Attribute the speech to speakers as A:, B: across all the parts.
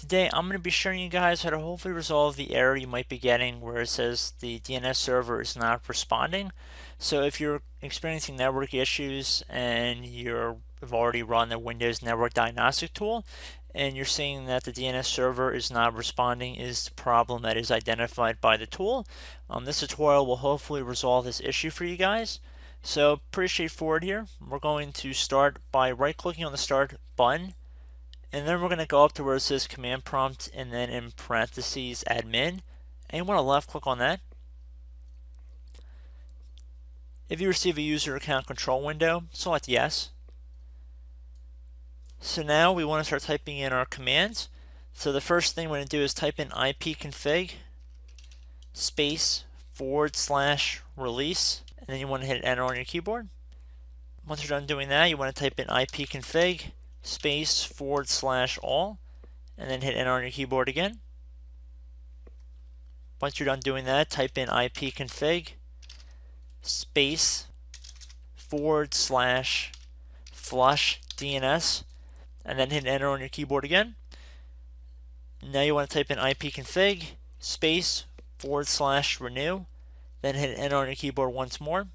A: Today I'm going to be showing you guys how to hopefully resolve the error you might be getting where it says the DNS server is not responding. So if you're experiencing network issues and you've already run the Windows Network Diagnostic tool and you're seeing that the DNS server is not responding is the problem that is identified by the tool, this tutorial will hopefully resolve this issue for you guys. So pretty straightforward here. We're going to start by right-clicking on the Start button, and then we're going to go up to where it says command prompt and then in parentheses admin, and you want to left click on that. If you receive a user account control window, select yes. So now we want to start typing in our commands. So the first thing we're going to do is type in ipconfig space /release, and then you want to hit enter on your keyboard. Once you're done doing that, you want to type in ipconfig space /all, and then hit enter on your keyboard again. Once you're done doing that, type in ipconfig space /flush DNS, and then hit enter on your keyboard again. Now you want to type in ipconfig space /renew, then hit enter on your keyboard once more.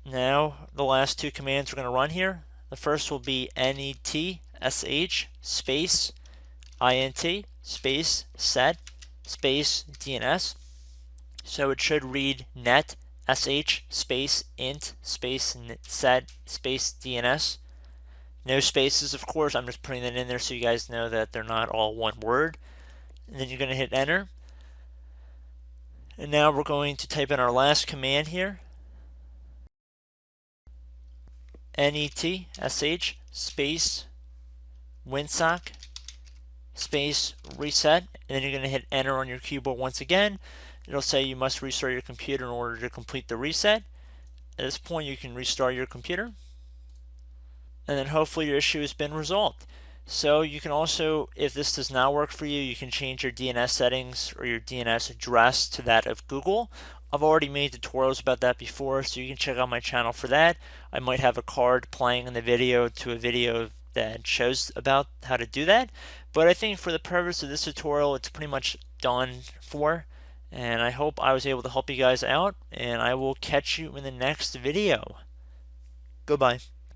A: Now the last two commands we're going to run here. The first will be netsh space int space set space DNS. So it should read net sh space int space set space DNS. No spaces, of course. I'm just putting that in there so you guys know that they're not all one word. And then you're going to hit enter. And now we're going to type in our last command here. netsh space winsock space reset, and then you're going to hit enter on your keyboard once again. It'll say you must restart your computer in order to complete the reset. At this point you can restart your computer, and then hopefully your issue has been resolved. So you can also, if this does not work for you, you can change your DNS settings or your DNS address to that of Google. I've already made tutorials about that before, so you can check out my channel for that. I might have a card playing in the video to a video that shows about how to do that. But I think for the purpose of this tutorial, it's pretty much done for. And I hope I was able to help you guys out, and I will catch you in the next video. Goodbye.